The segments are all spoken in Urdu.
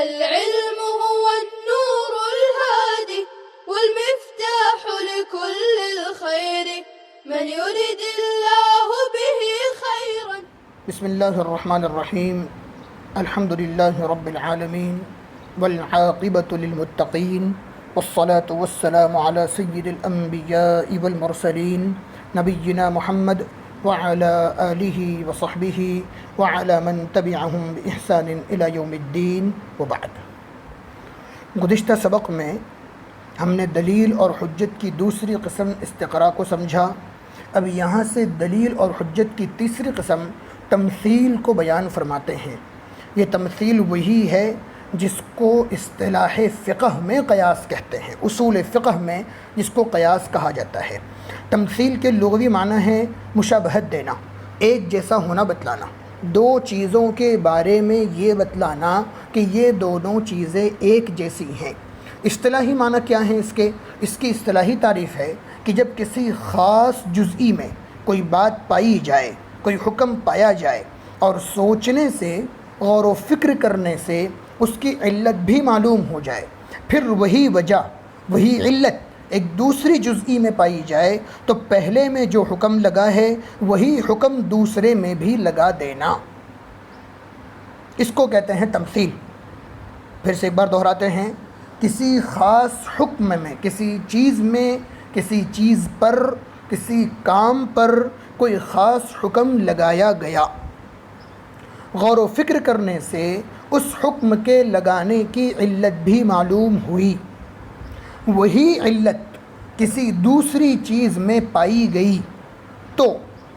العلم هو النور الهادي والمفتاح لكل الخير من يرد الله به خيرا. بسم الله الرحمن الرحيم. الحمد لله رب العالمين والعاقبة للمتقين والصلاة والسلام على سيد الأنبياء والمرسلين نبينا محمد وعلى آله وصحبه وعلى من تبعهم بإحسان إلى يوم الدين وبعد. گزشتہ سبق میں ہم نے دلیل اور حجت کی دوسری قسم استقراء کو سمجھا. اب یہاں سے دلیل اور حجت کی تیسری قسم تمثیل کو بیان فرماتے ہیں. یہ تمثیل وہی ہے جس کو اصطلاح فقہ میں قیاس کہتے ہیں، اصول فقہ میں جس کو قیاس کہا جاتا ہے. تمثیل کے لغوی معنی ہے مشابہت دینا، ایک جیسا ہونا بتلانا، دو چیزوں کے بارے میں یہ بتلانا کہ یہ دونوں چیزیں ایک جیسی ہیں. اصطلاحی معنی کیا ہیں اس کی اصطلاحی تعریف ہے کہ جب کسی خاص جزئی میں کوئی بات پائی جائے، کوئی حکم پایا جائے اور سوچنے سے، غور و فکر کرنے سے اس کی علت بھی معلوم ہو جائے، پھر وہی وجہ، وہی علت ایک دوسری جزئی میں پائی جائے تو پہلے میں جو حکم لگا ہے وہی حکم دوسرے میں بھی لگا دینا، اس کو کہتے ہیں تمثیل. پھر سے ایک بار دہراتے ہیں، کسی خاص حکم میں، کسی چیز میں، کسی چیز پر، کسی کام پر کوئی خاص حکم لگایا گیا، غور و فکر کرنے سے اس حکم کے لگانے کی علت بھی معلوم ہوئی، وہی علت کسی دوسری چیز میں پائی گئی تو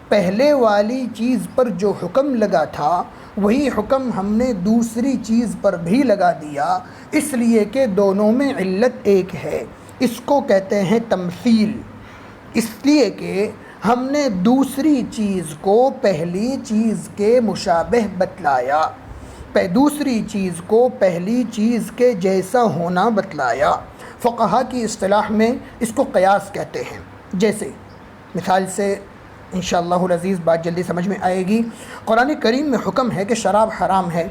پہلے والی چیز پر جو حکم لگا تھا وہی حکم ہم نے دوسری چیز پر بھی لگا دیا، اس لیے کہ دونوں میں علت ایک ہے. اس کو کہتے ہیں تمثیل، اس لیے کہ ہم نے دوسری چیز کو پہلی چیز کے مشابہ بتلایا، دوسری چیز کو پہلی چیز کے جیسا ہونا بتلایا. فقہا کی اصطلاح میں اس کو قیاس کہتے ہیں. جیسے مثال سے انشاءاللہ العزیز بات جلدی سمجھ میں آئے گی. قرآن کریم میں حکم ہے کہ شراب حرام ہے.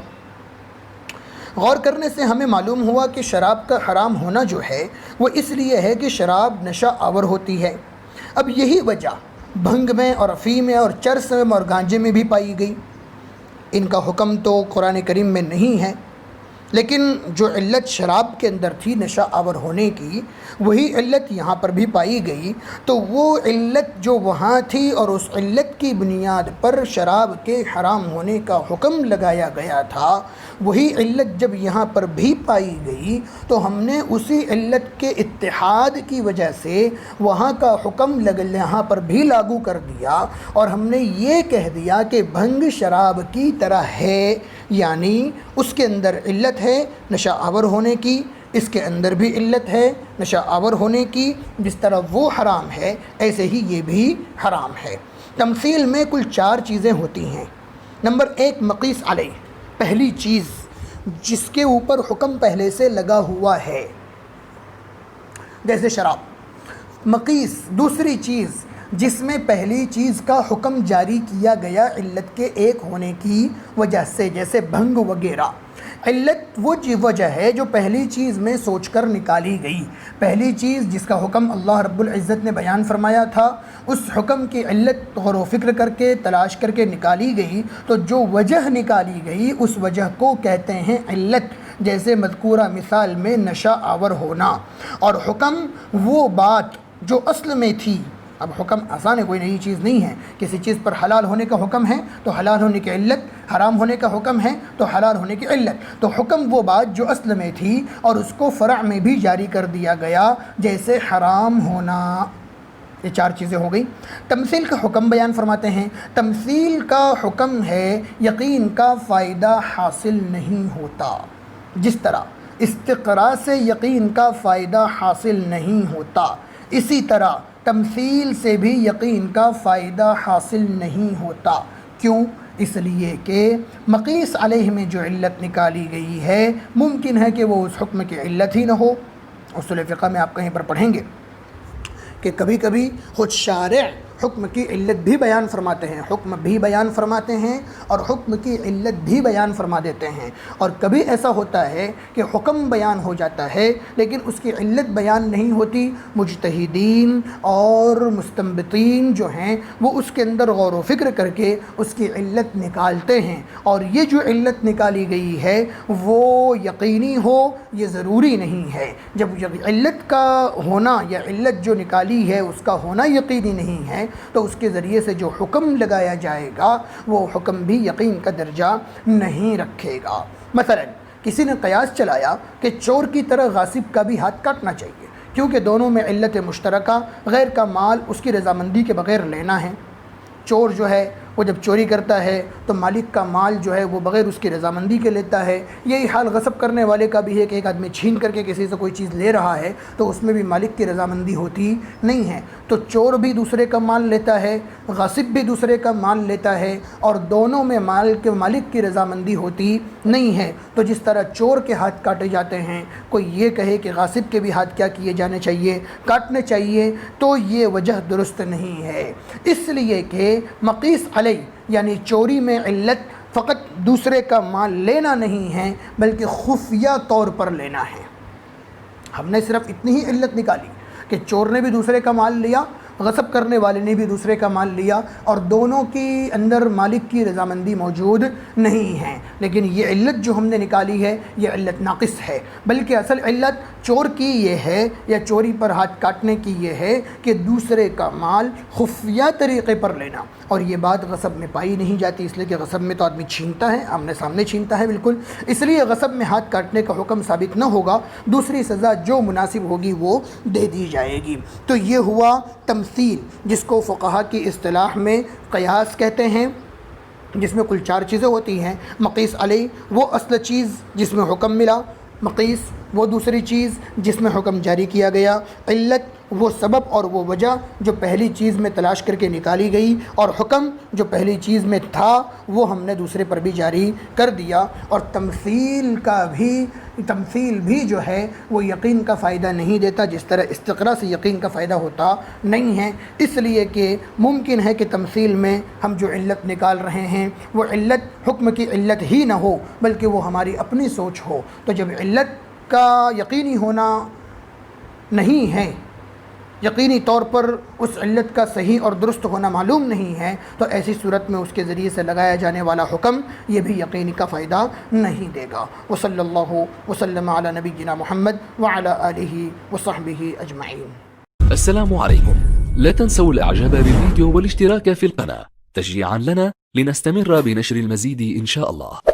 غور کرنے سے ہمیں معلوم ہوا کہ شراب کا حرام ہونا جو ہے وہ اس لیے ہے کہ شراب نشہ آور ہوتی ہے. اب یہی وجہ بھنگ میں اور افیم میں اور چرس میں اور گانجے میں بھی پائی گئی. ان کا حکم تو قرآن کریم میں نہیں ہے، لیکن جو علت شراب کے اندر تھی نشہ آور ہونے کی، وہی علت یہاں پر بھی پائی گئی. تو وہ علت جو وہاں تھی اور اس علت کی بنیاد پر شراب کے حرام ہونے کا حکم لگایا گیا تھا، وہی علت جب یہاں پر بھی پائی گئی تو ہم نے اسی علت کے اتحاد کی وجہ سے وہاں کا حکم یہاں پر بھی لاگو کر دیا، اور ہم نے یہ کہہ دیا کہ بھنگ شراب کی طرح ہے، یعنی اس کے اندر علت ہے نشہ آور ہونے کی، اس کے اندر بھی علت ہے نشہ آور ہونے کی. جس طرح وہ حرام ہے ایسے ہی یہ بھی حرام ہے. تمثیل میں کل 4 چیزیں ہوتی ہیں. نمبر 1 مقیس علیہ، پہلی چیز جس کے اوپر حکم پہلے سے لگا ہوا ہے، جیسے شراب. مقیس دوسری چیز جس میں پہلی چیز کا حکم جاری کیا گیا علت کے ایک ہونے کی وجہ سے، جیسے بھنگ وغیرہ. علت وہ وجہ ہے جو پہلی چیز میں سوچ کر نکالی گئی. پہلی چیز جس کا حکم اللہ رب العزت نے بیان فرمایا تھا، اس حکم کی علت غور و فکر کر کے تلاش کر کے نکالی گئی، تو جو وجہ نکالی گئی اس وجہ کو کہتے ہیں علت. جیسے مذکورہ مثال میں نشہ آور ہونا. اور حکم وہ بات جو اصل میں تھی. اب حکم آسان ہے، کوئی نئی چیز نہیں ہے. کسی چیز پر حلال ہونے کا حکم ہے تو حلال ہونے کی علت، حرام ہونے کا حکم ہے تو حلال ہونے کی علت. تو حکم وہ بات جو اصل میں تھی اور اس کو فرع میں بھی جاری کر دیا گیا، جیسے حرام ہونا. یہ 4 چیزیں ہو گئی. تمثیل کا حکم بیان فرماتے ہیں. تمثیل کا حکم ہے یقین کا فائدہ حاصل نہیں ہوتا. جس طرح استقراء سے یقین کا فائدہ حاصل نہیں ہوتا، اسی طرح تمثیل سے بھی یقین کا فائدہ حاصل نہیں ہوتا. کیوں؟ اس لیے کہ مقیس علیہ میں جو علت نکالی گئی ہے ممکن ہے کہ وہ اس حکم کی علت ہی نہ ہو. اصول فقہ میں آپ کہیں پر پڑھیں گے کہ کبھی کبھی خود شارع حکم کی علت بھی بیان فرماتے ہیں، حکم بھی بیان فرماتے ہیں اور حکم کی علت بھی بیان فرما دیتے ہیں۔ اور کبھی ایسا ہوتا ہے کہ حکم بیان ہو جاتا ہے لیکن اس کی علت بیان نہیں ہوتی، مجتہدین اور مستنبطین جو ہیں وہ اس کے اندر غور و فکر کر کے اس کی علت نکالتے ہیں، اور یہ جو علت نکالی گئی ہے وہ یقینی ہو یہ ضروری نہیں ہے۔ جب علت کا ہونا یا علت جو نکالی ہے اس کا ہونا یقینی نہیں ہے تو اس کے ذریعے سے جو حکم لگایا جائے گا وہ حکم بھی یقین کا درجہ نہیں رکھے گا۔ مثلا کسی نے قیاس چلایا کہ چور کی طرح غاصب کا بھی ہاتھ کاٹنا چاہیے، کیونکہ دونوں میں علت مشترکہ غیر کا مال اس کی رضامندی کے بغیر لینا ہے۔ چور جو ہے وہ جب چوری کرتا ہے تو مالک کا مال جو ہے وہ بغیر اس کی رضامندی کے لیتا ہے۔ یہی حال غصب کرنے والے کا بھی ہے کہ ایک آدمی چھین کر کے کسی سے کوئی چیز لے رہا ہے تو اس میں بھی مالک کی رضامندی ہوتی نہیں ہے۔ تو چور بھی دوسرے کا مال لیتا ہے، غاصب بھی دوسرے کا مال لیتا ہے، اور دونوں میں مالک کی رضامندی ہوتی نہیں ہے۔ تو جس طرح چور کے ہاتھ کاٹے جاتے ہیں، کوئی یہ کہے کہ غاصب کے بھی ہاتھ کیا کیے جانے چاہیے، کاٹنے چاہیے، تو یہ وجہ درست نہیں ہے، اس لیے کہ مقیس علیہ یعنی چوری میں علت فقط دوسرے کا مال لینا نہیں ہے بلکہ خفیہ طور پر لینا ہے۔ ہم نے صرف اتنی ہی علت نکالی کہ چور نے بھی دوسرے کا مال لیا، غصب کرنے والے نے بھی دوسرے کا مال لیا، اور دونوں کے اندر مالک کی رضامندی موجود نہیں ہے، لیکن یہ علت جو ہم نے نکالی ہے یہ علت ناقص ہے، بلکہ اصل علت چور کی یہ ہے یا چوری پر ہاتھ کاٹنے کی یہ ہے کہ دوسرے کا مال خفیہ طریقے پر لینا، اور یہ بات غصب میں پائی نہیں جاتی، اس لیے کہ غصب میں تو آدمی چھینتا ہے، آمنے سامنے چھینتا ہے بالکل، اس لیے غصب میں ہاتھ کاٹنے کا حکم ثابت نہ ہوگا، دوسری سزا جو مناسب ہوگی وہ دے دی جائے گی۔ تو یہ ہوا تمثیل، جس کو فقہا کی اصطلاح میں قیاس کہتے ہیں، جس میں کل 4 چیزیں ہوتی ہیں۔ مقیس علیہ وہ اصل چیز جس میں حکم ملا، مقیس وہ دوسری چیز جس میں حکم جاری کیا گیا، علت وہ سبب اور وہ وجہ جو پہلی چیز میں تلاش کر کے نکالی گئی، اور حکم جو پہلی چیز میں تھا وہ ہم نے دوسرے پر بھی جاری کر دیا۔ اور تمثیل بھی جو ہے وہ یقین کا فائدہ نہیں دیتا، جس طرح استقراء سے یقین کا فائدہ ہوتا نہیں ہے، اس لیے کہ ممکن ہے کہ تمثیل میں ہم جو علت نکال رہے ہیں وہ علت حکم کی علت ہی نہ ہو بلکہ وہ ہماری اپنی سوچ ہو۔ تو جب علت کا یقینی ہونا نہیں ہے، یقینی طور پر اس علت کا صحیح اور درست ہونا معلوم نہیں ہے، تو ایسی صورت میں اس کے ذریعے سے لگایا جانے والا حکم یہ بھی یقینی کا فائدہ نہیں دے گا۔ وصلی اللہ وسلم علی نبینا محمد وعلی آلہ وصحبہ اجمعین۔ السلام عليكم، لا تنسوا الاعجاب بالفيديو والاشتراك في القناة تشجيعا لنا لنستمر بنشر المزيد إن شاء الله.